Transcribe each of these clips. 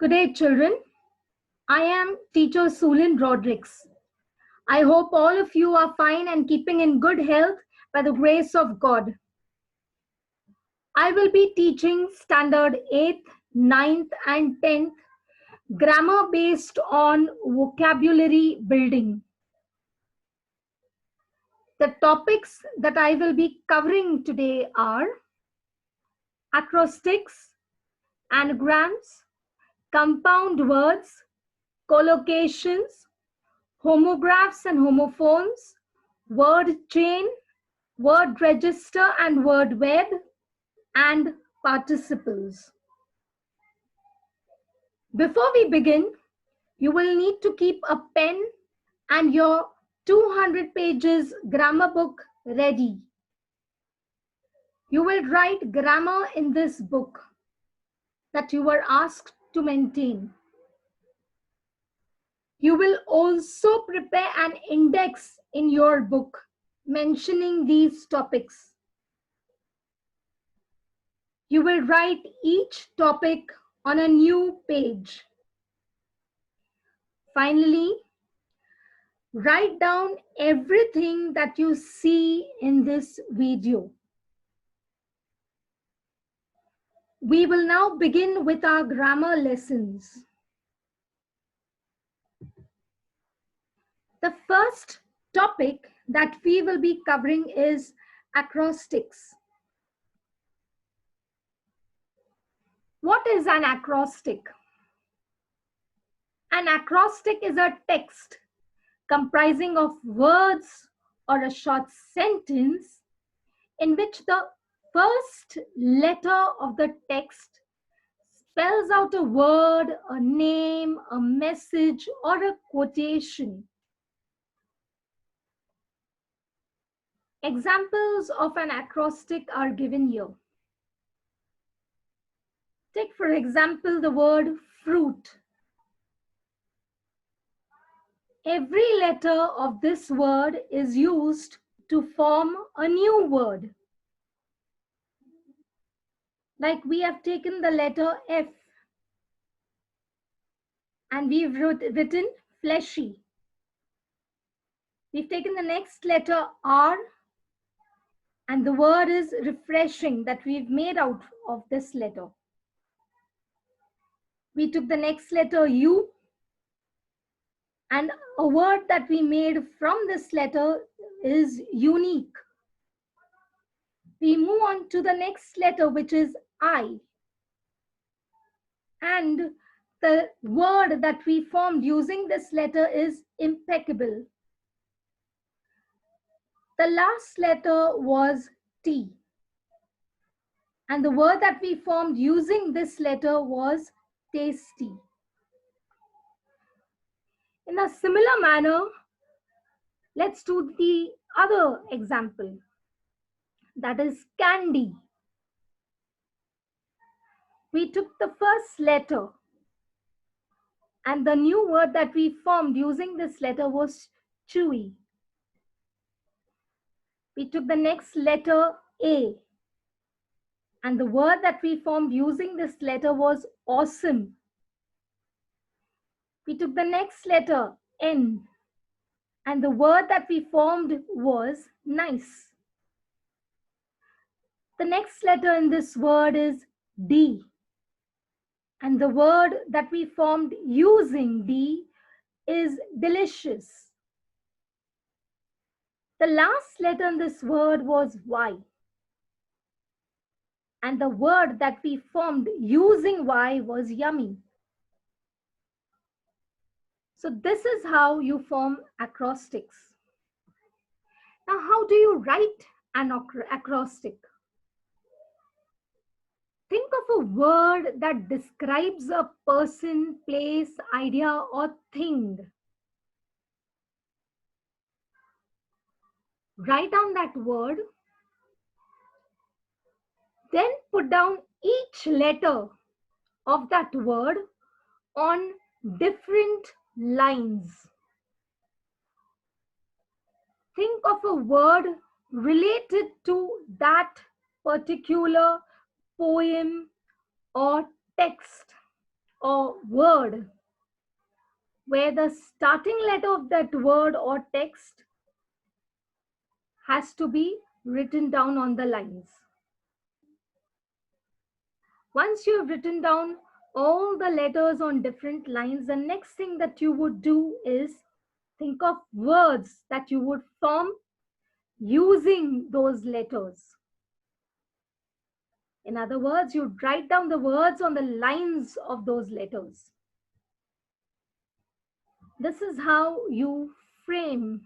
Good day, children. I am teacher Sulin Rodrigues. I hope all of you are fine and keeping in good health by the grace of God. I will be teaching standard 8th, 9th and 10th grammar based on vocabulary building. The topics that I will be covering today are acrostics, anagrams, compound words, collocations, homographs and homophones, word chain, word register and word web, and participles. Before we begin, you will need to keep a pen and your 200 pages grammar book ready. You will write grammar in this book that you were asked to maintain. You will also prepare an index in your book mentioning these topics. You will write each topic on a new page. Finally, write down everything that you see in this video. We will now begin with our grammar lessons. The first topic that we will be covering is acrostics. What is an acrostic? An acrostic is a text comprising of words or a short sentence in which the first letter of the text spells out a word, a name, a message, or a quotation. Examples of an acrostic are given here. Take, for example, the word fruit. Every letter of this word is used to form a new word. Like we have taken the letter F and we've written fleshy. We've taken the next letter R and the word is refreshing that we've made out of this letter. We took the next letter U and a word that we made from this letter is unique. We move on to the next letter, which is I. And the word that we formed using this letter is impeccable. The last letter was T. And the word that we formed using this letter was tasty. In a similar manner, let's do the other example. That is candy. We took the first letter and the new word that we formed using this letter was chewy. We took the next letter A and the word that we formed using this letter was awesome. We took the next letter N and the word that we formed was nice. The next letter in this word is D. And the word that we formed using D is delicious. The last letter in this word was Y. And the word that we formed using Y was yummy. So this is how you form acrostics. Now, how do you write an acrostic? Think of a word that describes a person, place, idea, or thing. Write down that word. Then put down each letter of that word on different lines. Think of a word related to that particular poem or text or word, where the starting letter of that word or text has to be written down on the lines. Once you have written down all the letters on different lines, the next thing that you would do is think of words that you would form using those letters. In other words, you write down the words on the lines of those letters. This is how you frame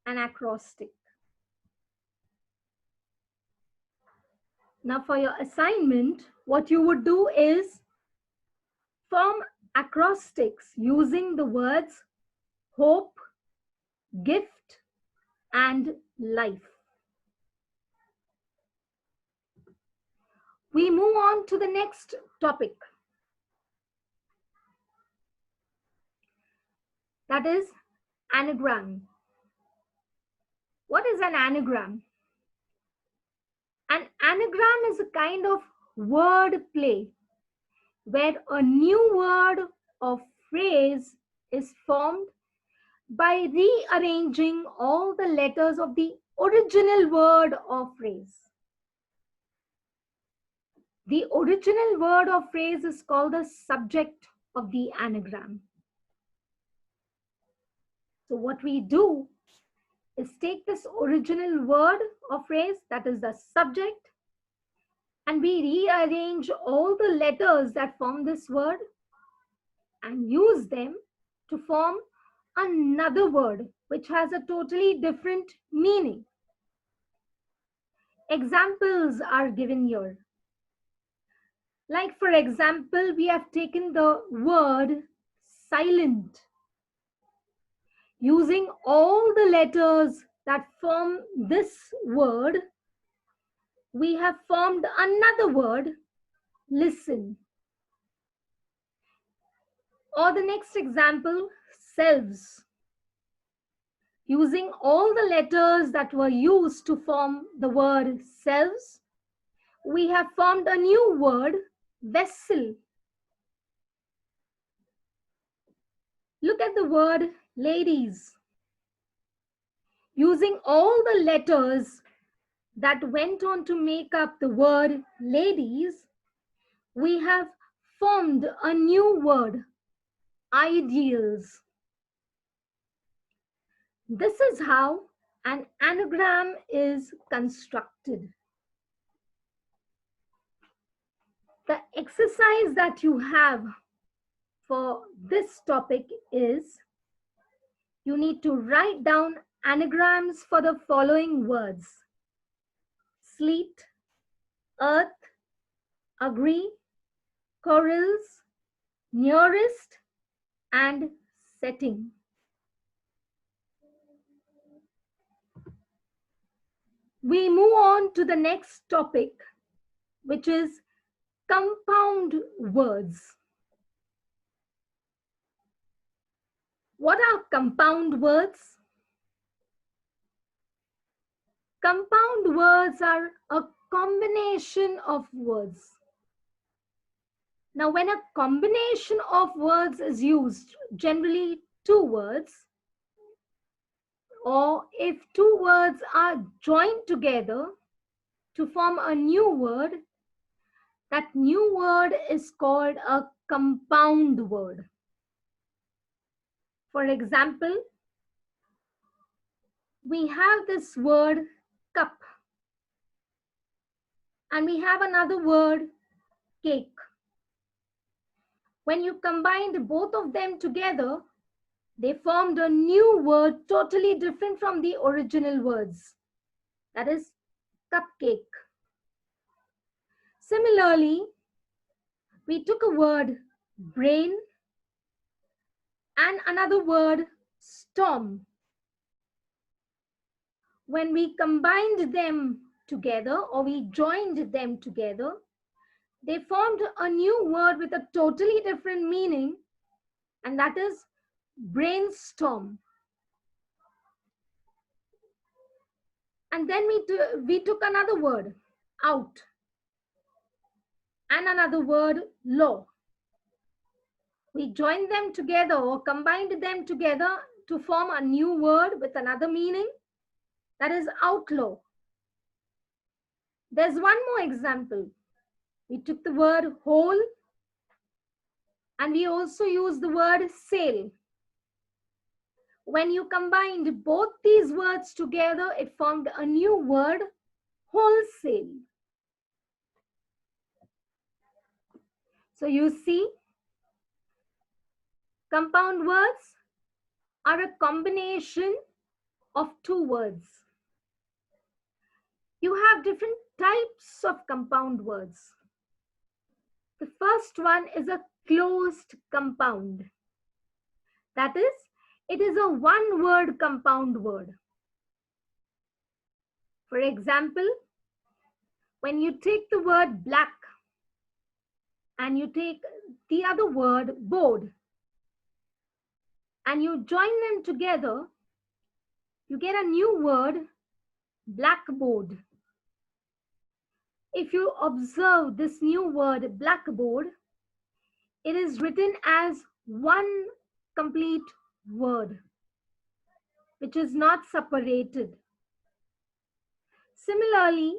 an acrostic. Now, for your assignment, what you would do is form acrostics using the words hope, gift, and life. We move on to the next topic. That is anagram. What is an anagram? An anagram is a kind of word play where a new word or phrase is formed by rearranging all the letters of the original word or phrase. The original word or phrase is called the subject of the anagram. So what we do is take this original word or phrase, that is the subject, and we rearrange all the letters that form this word and use them to form another word which has a totally different meaning. Examples are given here. Like, for example, we have taken the word silent. Using all the letters that form this word, we have formed another word, listen. Or the next example, selves. Using all the letters that were used to form the word selves, we have formed a new word, vessel. Look at the word ladies. Using all the letters that went on to make up the word ladies, we have formed a new word, ideals. This is how an anagram is constructed. The exercise that you have for this topic is you need to write down anagrams for the following words: sleet, earth, agree, corals, nearest, and setting. We move on to the next topic, which is compound words. What are compound words? Compound words are a combination of words. Now, when a combination of words is used, generally two words, or if two words are joined together to form a new word, that new word is called a compound word. For example, we have this word cup, and we have another word cake. When you combined both of them together, they formed a new word totally different from the original words. That is cupcake. Similarly, we took a word brain and another word storm. When we combined them together, or we joined them together, they formed a new word with a totally different meaning, and that is brainstorm. And then we took another word, out, and another word, law. We joined them together or combined them together to form a new word with another meaning, that is outlaw. There's one more example. We took the word whole and we also used the word sail. When you combined both these words together, it formed a new word, wholesale. So you see, compound words are a combination of two words. You have different types of compound words. The first one is a closed compound. That is, it is a one word compound word. For example, when you take the word black and you take the other word board and you join them together, you get a new word, blackboard. If you observe this new word, blackboard, it is written as one complete word, which is not separated. Similarly,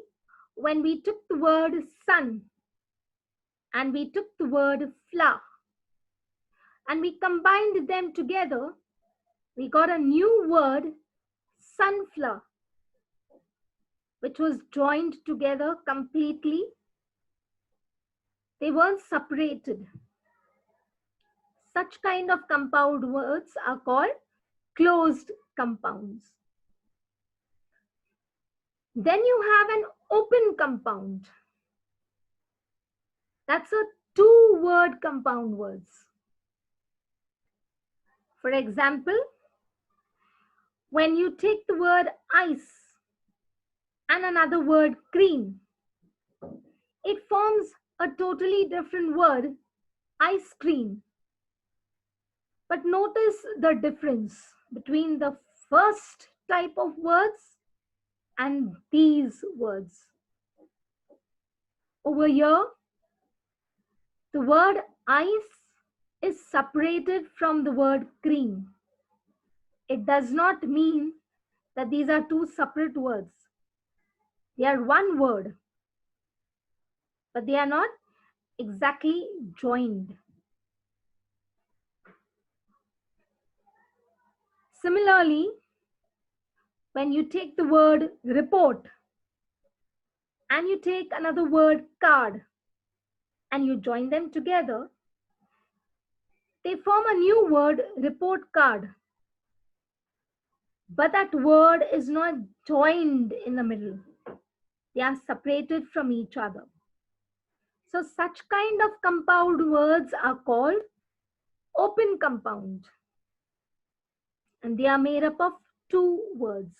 when we took the word sun and we took the word flower and we combined them together, we got a new word, sunflower, which was joined together completely. They weren't separated. Such kind of compound words are called closed compounds. Then you have an open compound. That's a two-word compound words. For example, when you take the word ice and another word cream, it forms a totally different word, ice cream. But notice the difference between the first type of words and these words. Over here, the word ice is separated from the word cream. It does not mean that these are two separate words. They are one word, but they are not exactly joined. Similarly, when you take the word report and you take another word card and you join them together, they form a new word, report card. But that word is not joined in the middle. They are separated from each other. So such kind of compound words are called open compound. And they are made up of two words.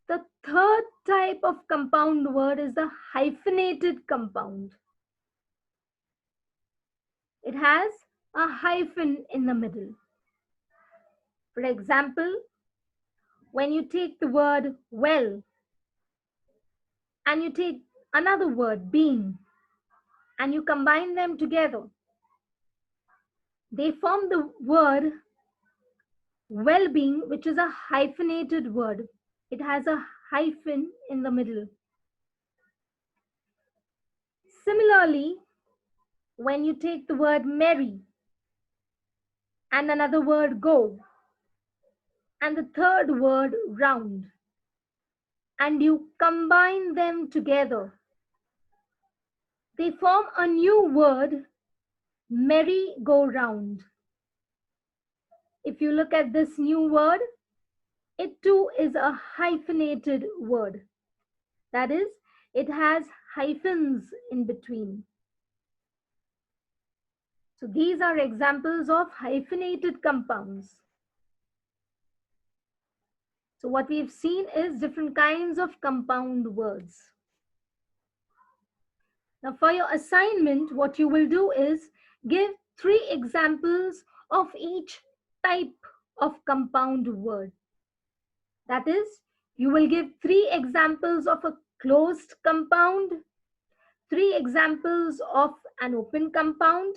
The third type of compound word is the hyphenated compound. It has a hyphen in the middle. For example, when you take the word well and you take another word, being, and you combine them together, they form the word well-being, which is a hyphenated word. It has a hyphen in the middle. Similarly, when you take the word merry and another word go and the third word round and you combine them together, they form a new word, merry-go-round. If you look at this new word, it too is a hyphenated word. That is, it has hyphens in between. So these are examples of hyphenated compounds. So what we've seen is different kinds of compound words. Now for your assignment, what you will do is give 3 examples of each type of compound word. That is, you will give 3 examples of a closed compound, 3 examples of an open compound,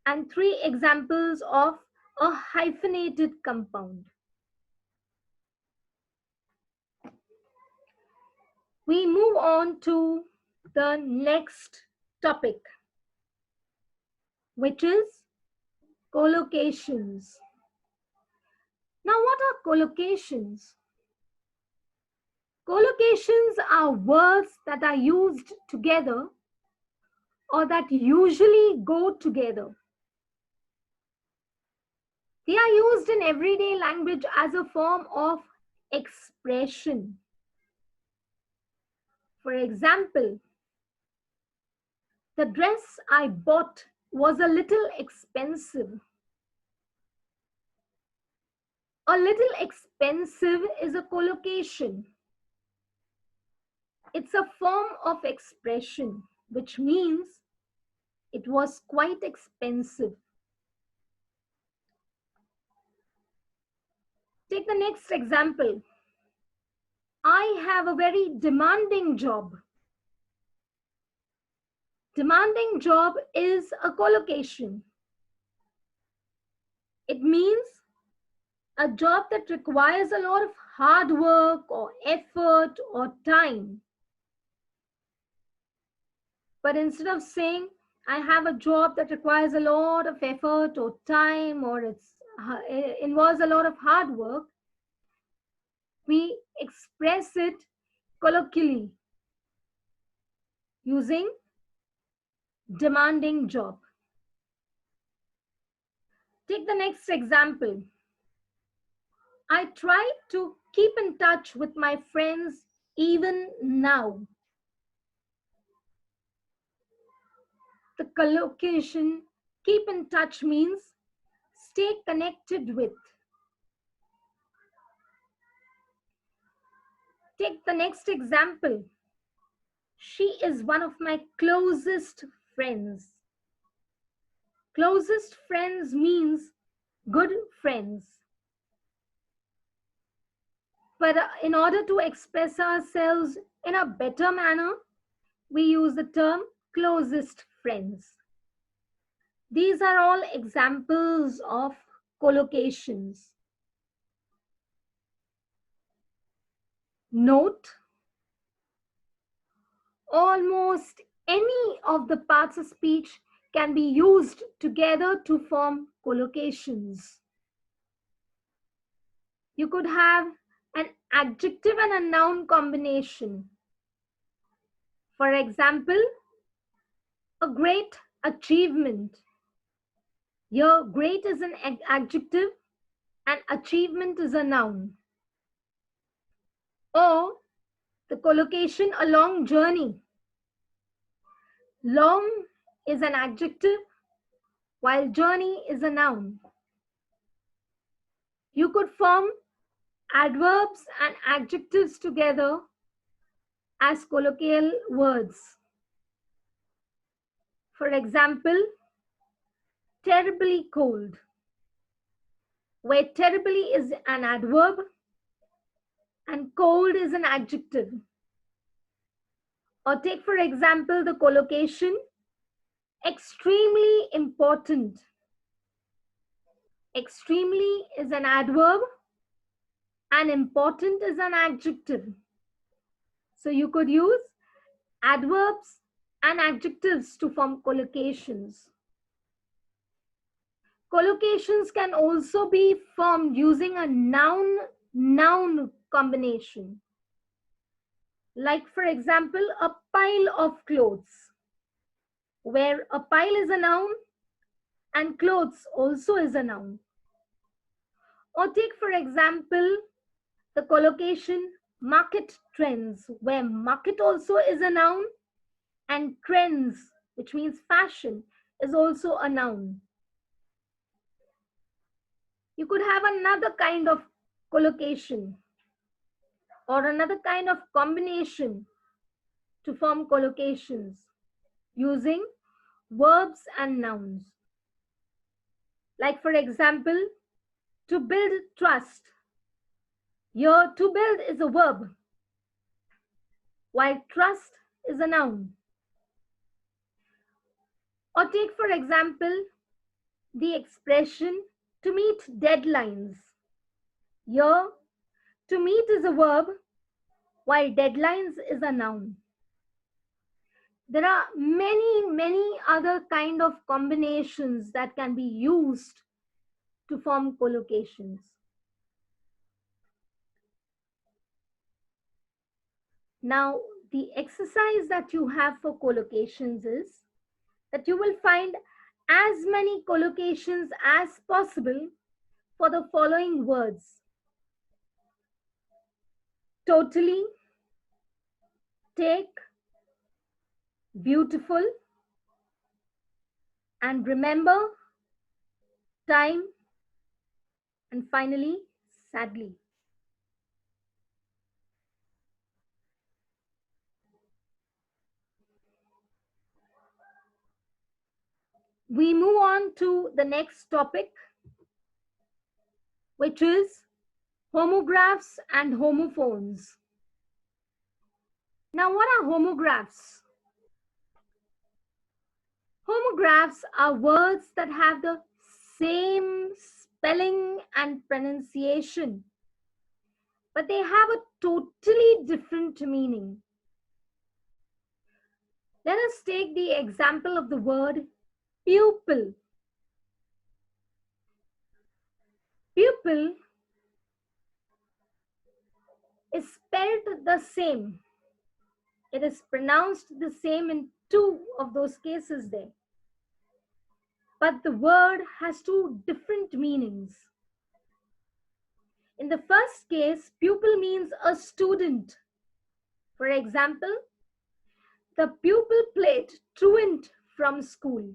and 3 examples of a hyphenated compound. We move on to the next topic, which is collocations. Now, what are collocations? Collocations are words that are used together or that usually go together. They are used in everyday language as a form of expression. For example, the dress I bought was a little expensive. A little expensive is a collocation. It's a form of expression, which means it was quite expensive. Take the next example. I have a very demanding job. Demanding job is a collocation. It means a job that requires a lot of hard work or effort or time. But instead of saying, I have a job that requires a lot of effort or time or it involves a lot of hard work, we express it colloquially using demanding job. Take the next example. I try to keep in touch with my friends even now. The collocation keep in touch means stay connected with. Take the next example. She is one of my closest friends. Closest friends means good friends. But in order to express ourselves in a better manner, we use the term closest friends. These are all examples of collocations. Note, almost any of the parts of speech can be used together to form collocations. You could have an adjective and a noun combination. For example, a great achievement. Here, great is an adjective and achievement is a noun. Or the collocation a long journey. Long is an adjective while journey is a noun. You could form adverbs and adjectives together as colloquial words. For example, terribly cold, where terribly is an adverb and cold is an adjective. Or take, for example, the collocation extremely important. Extremely is an adverb and important is an adjective. So you could use adverbs and adjectives to form collocations. Collocations can also be formed using a noun-noun combination. Like, for example, a pile of clothes, where a pile is a noun and clothes also is a noun. Or take, for example, the collocation market trends, where market also is a noun and trends, which means fashion, is also a noun. You could have another kind of collocation or another kind of combination to form collocations using verbs and nouns. Like, for example, to build trust. Here, to build is a verb, while trust is a noun. Or take, for example, the expression to meet deadlines. Here, to meet is a verb, while deadlines is a noun. There are many other kind of combinations that can be used to form collocations. Now, the exercise that you have for collocations is that you will find as many collocations as possible for the following words: totally, take, beautiful, and remember, time, and finally, sadly. We move on to the next topic, which is homographs and homophones. Now, what are homographs? Homographs are words that have the same spelling and pronunciation, but they have a totally different meaning. Let us take the example of the word pupil. Pupil is spelled the same. It is pronounced the same in two of those cases there. But the word has two different meanings. In the first case, pupil means a student. For example, the pupil played truant from school.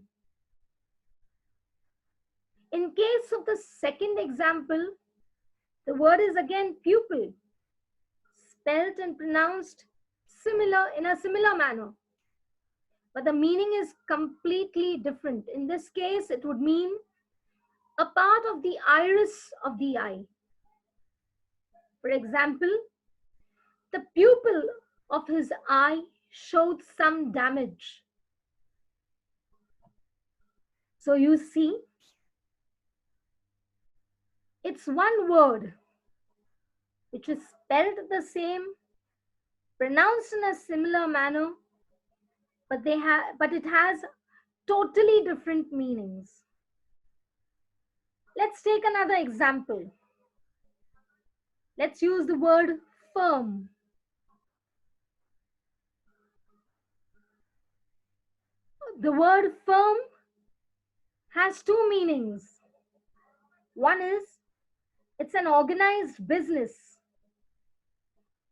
In case of the second example, the word is again pupil, spelled and pronounced in a similar manner. But the meaning is completely different. In this case, it would mean a part of the iris of the eye. For example, the pupil of his eye showed some damage. So you see, it's one word which is spelled the same, pronounced in a similar manner, but it has totally different meanings. Let's take another example. Let's use the word firm. The word firm has two meanings. One is it's an organized business.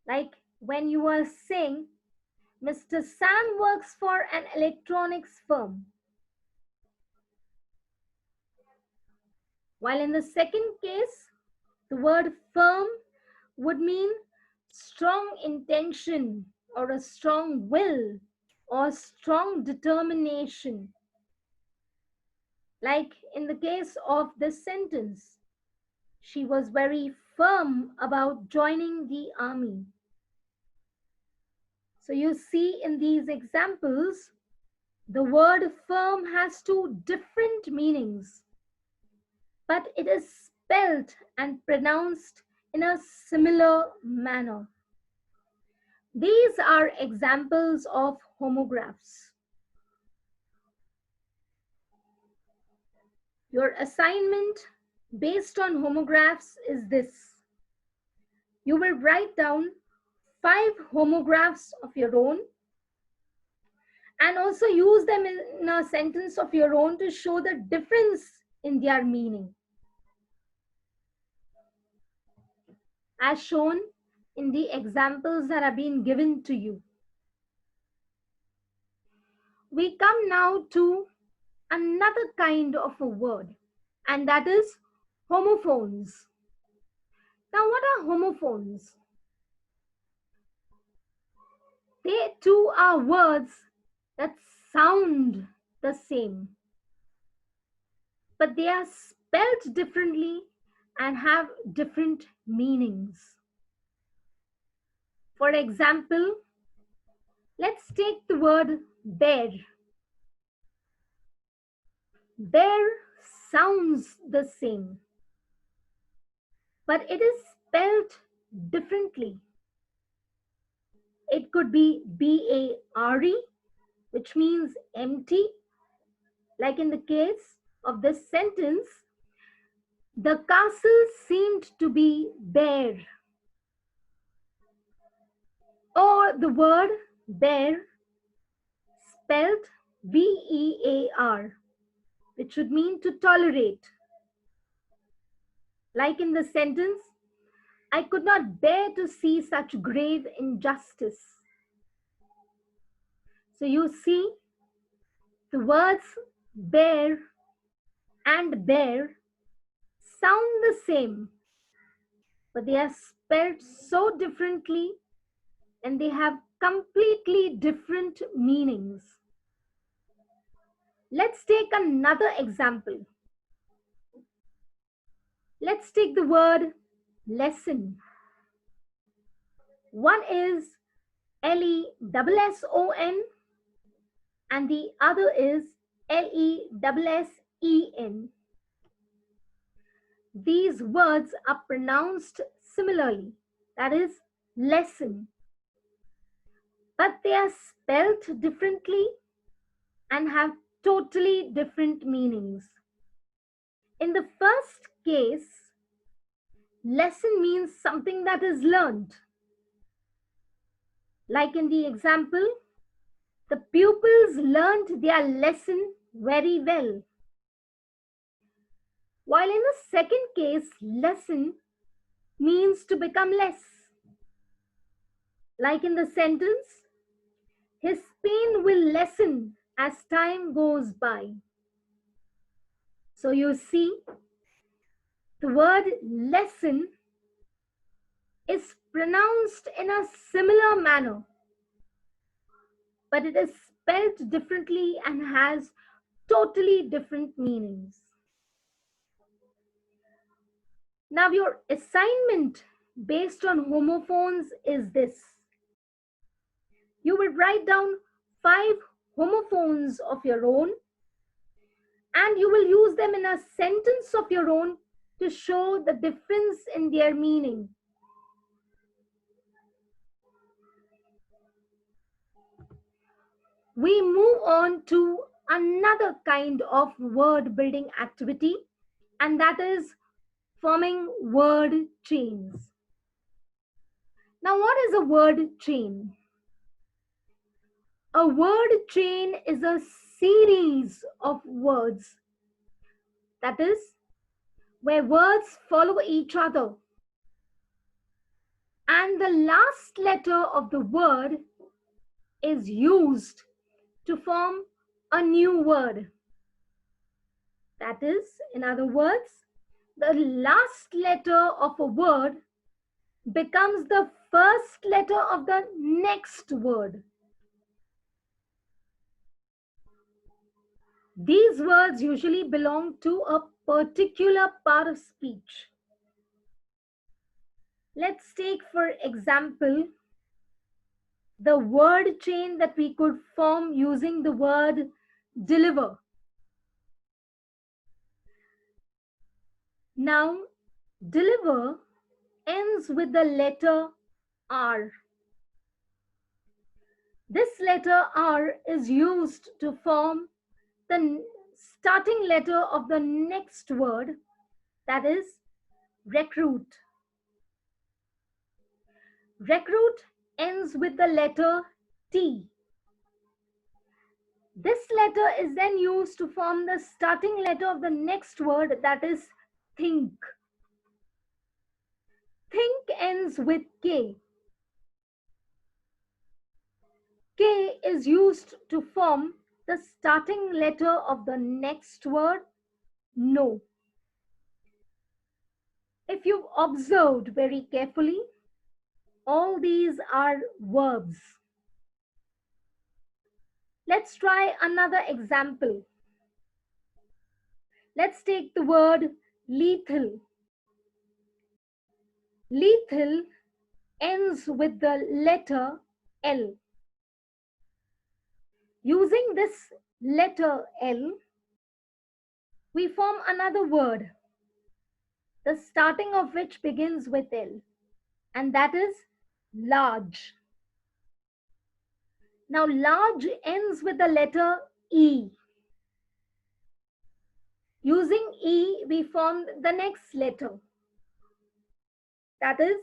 Like when you are saying, Mr. Sam works for an electronics firm. While in the second case, the word firm would mean strong intention or a strong will or strong determination. Like in the case of this sentence, she was very firm about joining the army. So you see in these examples, the word firm has two different meanings, but it is spelled and pronounced in a similar manner. These are examples of homographs. Your assignment based on homographs is this. You will write down 5 homographs of your own and also use them in a sentence of your own to show the difference in their meaning, as shown in the examples that have been given to you. We come now to another kind of a word, and that is homophones. Now, what are homophones? They too are words that sound the same, but they are spelled differently and have different meanings. For example, let's take the word bear. Bear sounds the same, but it is spelled differently. It could be B-A-R-E, which means empty, like in the case of this sentence, the castle seemed to be bare. Or the word bear, spelled B-E-A-R, which should mean to tolerate. Like in the sentence, I could not bear to see such grave injustice. So you see, the words bear and bear sound the same, but they are spelled so differently and they have completely different meanings. Let's take another example. Let's take the word lesson. One is Lesson and the other is Lessen. These words are pronounced similarly, that is, lesson, but they are spelled differently and have totally different meanings. In the first case, lesson means something that is learned. Like in the example, the pupils learned their lesson very well. While in the second case, lesson means to become less. Like in the sentence, his pain will lessen as time goes by. So you see, the word lesson is pronounced in a similar manner, but it is spelled differently and has totally different meanings. Now your assignment based on homophones is this. You will write down 5 homophones of your own and you will use them in a sentence of your own to show the difference in their meaning. We move on to another kind of word building activity, and that is forming word chains. Now, what is a word chain? A word chain is a series of words, that is, where words follow each other, and the last letter of the word is used to form a new word. That is, in other words, the last letter of a word becomes the first letter of the next word. These words usually belong to a particular part of speech. Let's take, for example, the word chain that we could form using the word deliver. Now, deliver ends with the letter R. This letter R is used to form the starting letter of the next word, that is recruit. Recruit ends with the letter T. This letter is then used to form the starting letter of the next word, that is think. Think ends with K. K is used to form the starting letter of the next word, no. If you've observed very carefully, all these are verbs. Let's try another example. Let's take the word lethal. Lethal ends with the letter L. Using this letter L, we form another word, the starting of which begins with L, and that is large. Now, large ends with the letter E. Using E, we formed the next letter, that is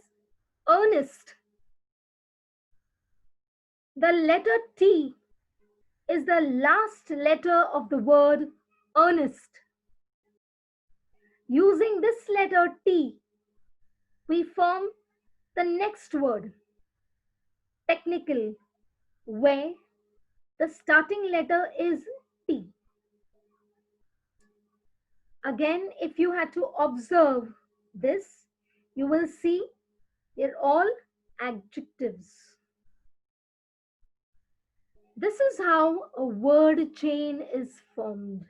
earnest. The letter T is the last letter of the word earnest. Using this letter T, we form the next word, technical, where the starting letter is T. Again, if you had to observe this, you will see they're all adjectives. This is how a word chain is formed.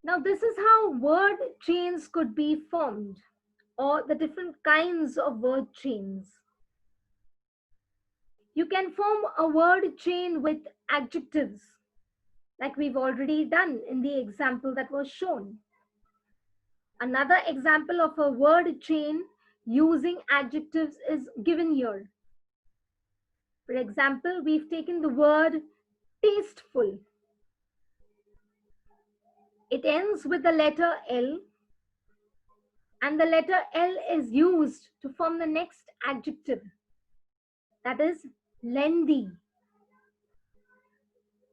Now, this is how word chains could be formed, or the different kinds of word chains. You can form a word chain with adjectives, like we've already done in the example that was shown. Another example of a word chain using adjectives is given here. For example, we've taken the word tasteful. It ends with the letter L, and the letter L is used to form the next adjective, that is lengthy.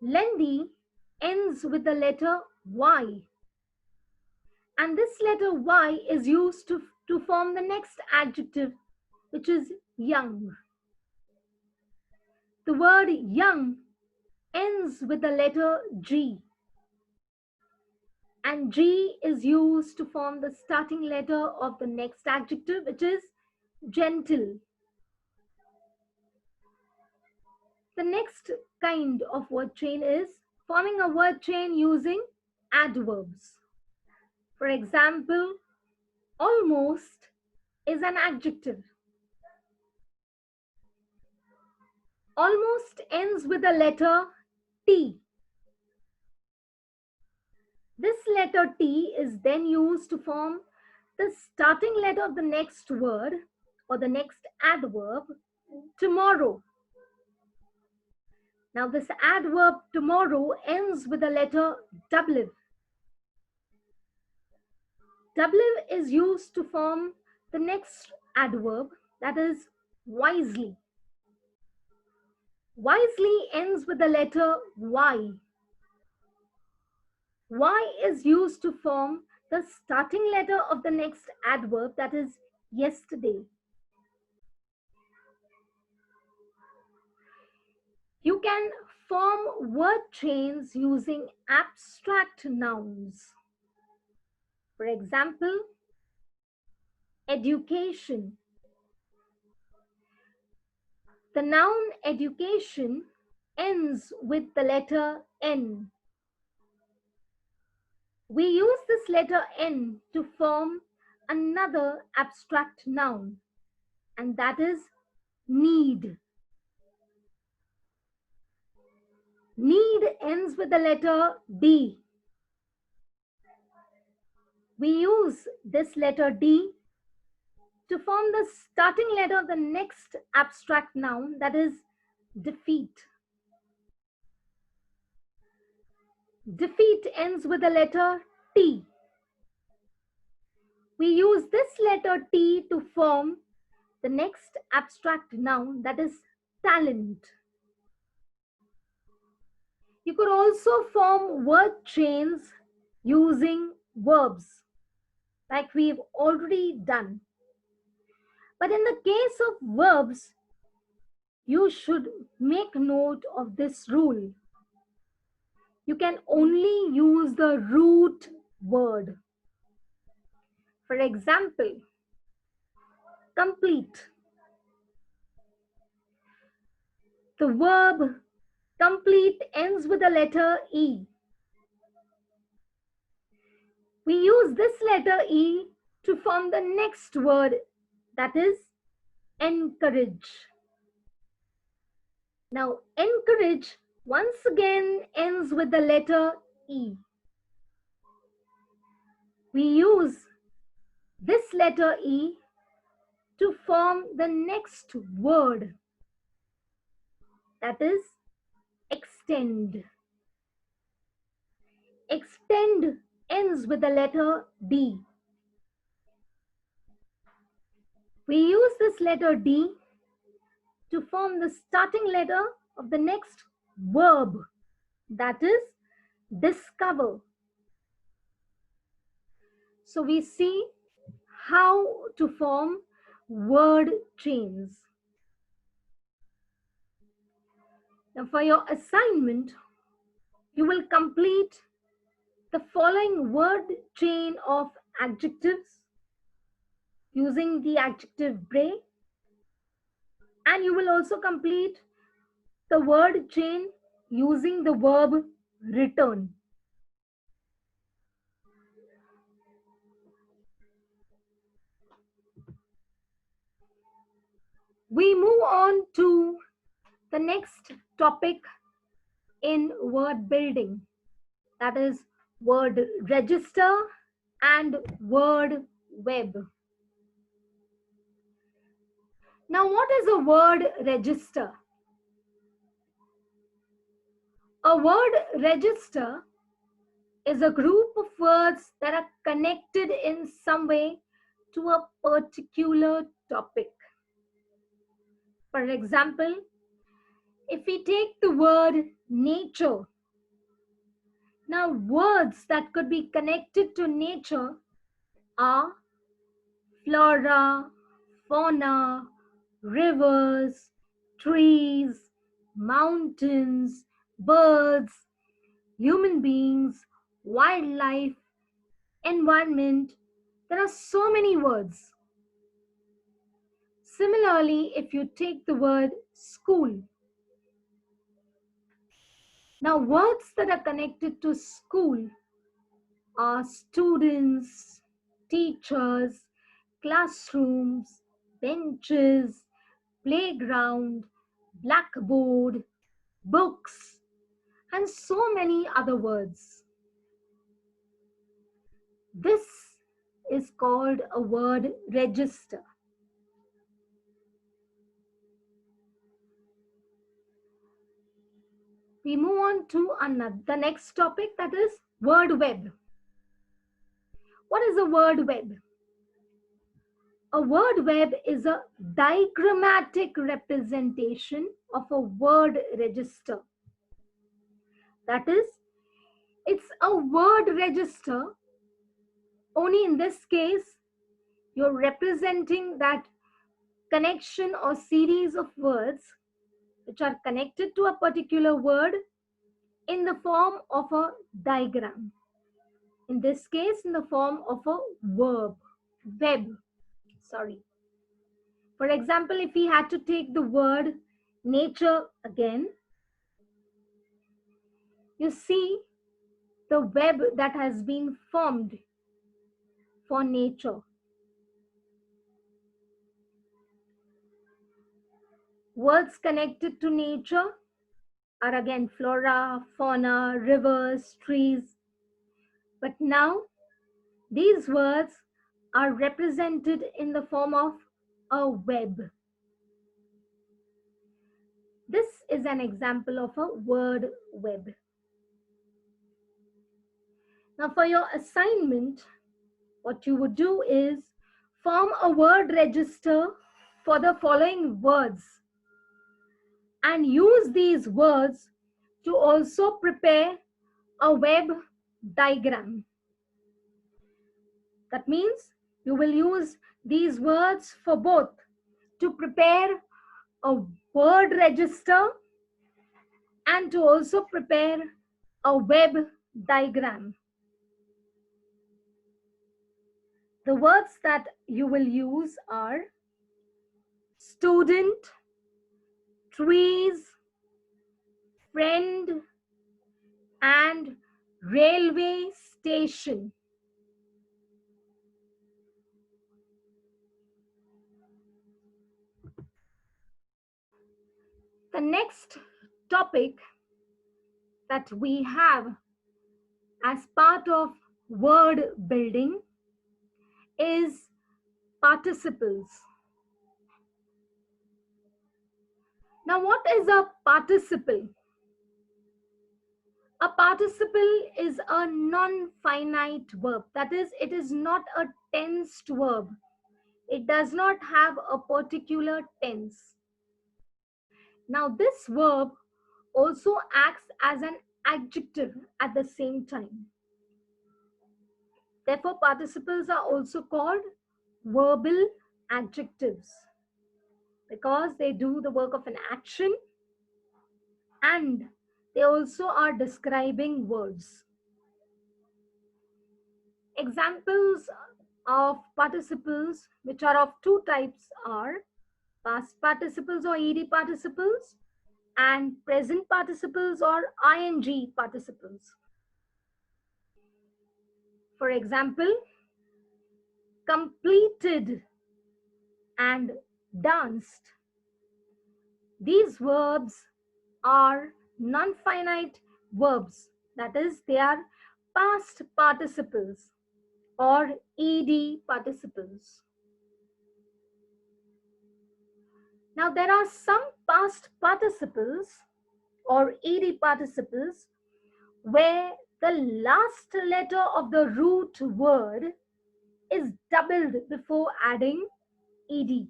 Lengthy ends with the letter Y, and this letter Y is used to form the next adjective, which is young. The word young ends with the letter G, and G is used to form the starting letter of the next adjective, which is gentle. The next kind of word chain is forming a word chain using adverbs. For example, almost is an adjective. Almost ends with the letter T. This letter T is then used to form the starting letter of the next word or the next adverb, tomorrow. Now, this adverb tomorrow ends with the letter W. W is used to form the next adverb, that is wisely. Wisely ends with the letter Y. Y is used to form the starting letter of the next adverb, that is yesterday. You can form word chains using abstract nouns. For example, education. The noun education ends with the letter N. We use this letter N to form another abstract noun, and that is need. Need ends with the letter D. We use this letter D to form the starting letter of the next abstract noun, that is defeat. Defeat ends with the letter T. We use this letter T to form the next abstract noun, that is talent. You could also form word chains using verbs, like we've already done. But in the case of verbs, you should make note of this rule. You can only use the root word. For example, complete. The verb complete ends with the letter E. We use this letter E to form the next word, that is encourage. Now, encourage once again ends with the letter E. We use this letter E to form the next word, that is extend. Extend ends with the letter D. We use this letter D to form the starting letter of the next verb, that is discover. So we see how to form word chains. Now for your assignment, you will complete the following word chain of adjectives using the adjective break, and you will also complete the word chain using the verb return. We move on to the next topic in word building, that is word register and word web. Now, what is a word register? A word register is a group of words that are connected in some way to a particular topic. For example, if we take the word nature, now words that could be connected to nature are flora, fauna, rivers, trees, mountains, birds, human beings, wildlife, environment. There are so many words. Similarly, if you take the word school, now words that are connected to school are students, teachers, classrooms, benches, playground, blackboard, books, and so many other words. This is called a word register. We move on to the next topic, that is word web. What is a word web? A word web is a diagrammatic representation of a word register. That is, it's a word register, only in this case, you're representing that connection or series of words which are connected to a particular word in the form of a diagram. In this case, in the form of a web. For example, if we had to take the word nature again, you see the web that has been formed for nature. Words connected to nature are again flora, fauna, rivers, trees. But now these words are represented in the form of a web. This is an example of a word web. Now for your assignment, what you would do is form a word register for the following words and use these words to also prepare a web diagram. That means you will use these words for both to prepare a word register and to also prepare a web diagram. The words that you will use are student, trees, friend, and railway station. The next topic that we have as part of word building is participles. Now, what is a participle? A participle is a non-finite verb. That is, it is not a tensed verb. It does not have a particular tense. Now, this verb also acts as an adjective at the same time. Therefore, participles are also called verbal adjectives because they do the work of an action and they also are describing words. Examples of participles, which are of two types, are past participles or ed participles and present participles or ing participles. For example, completed and danced. These verbs are non-finite verbs. That is, they are past participles or ed participles. Now, there are some past participles or ed participles where the last letter of the root word is doubled before adding ed.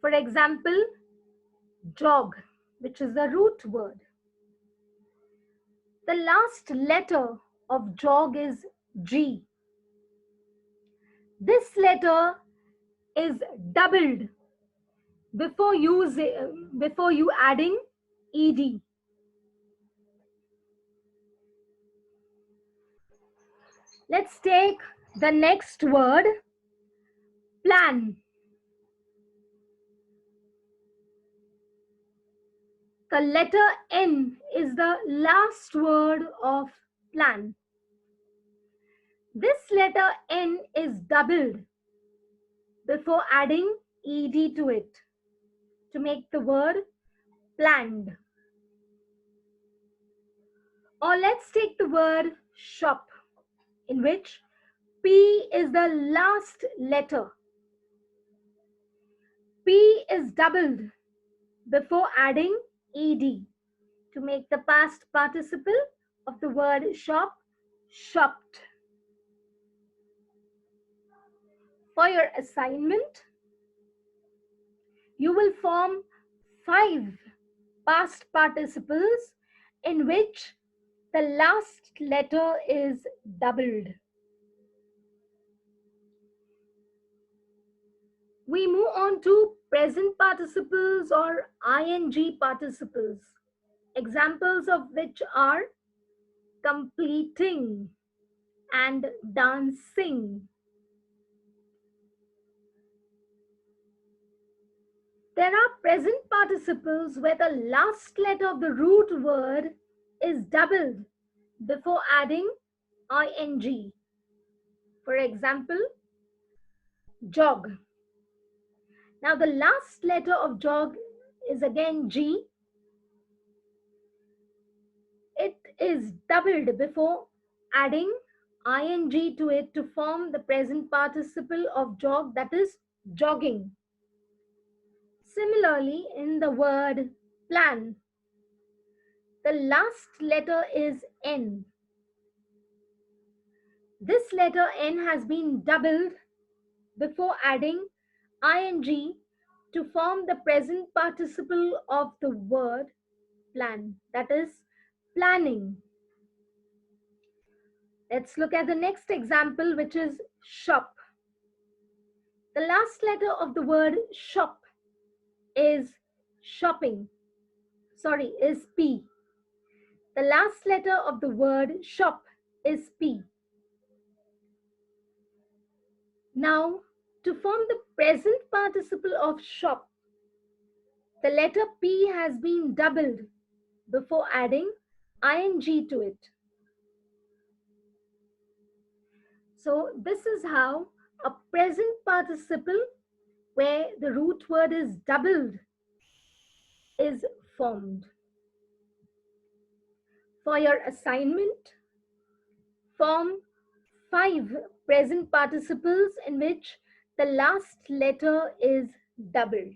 For example, jog, which is the root word. The last letter of jog is G. This letter is doubled before you adding ed. Let's take the next word, plan. The letter N is the last word of plan. This letter N is doubled before adding ed to it to make the word planned. Or let's take the word shop, in which P is the last letter. P is doubled before adding ed to make the past participle of the word shop, shopped. For your assignment, you will form 5 past participles in which the last letter is doubled. We move on to present participles or ing participles, examples of which are completing and dancing. There are present participles where the last letter of the root word is doubled before adding ing. For example, jog. Now the last letter of jog is again G. It is doubled before adding ing to it to form the present participle of jog, that is jogging. Similarly, in the word plan, the last letter is N. This letter N has been doubled before adding ing to form the present participle of the word plan, that is planning. Let's look at the next example, which is shop. The last letter of the word shop is shopping. Is P. The last letter of the word shop is P. Now, to form the present participle of shop, the letter P has been doubled before adding ing to it. So this is how a present participle where the root word is doubled is formed. For your assignment, form 5 present participles in which the last letter is doubled.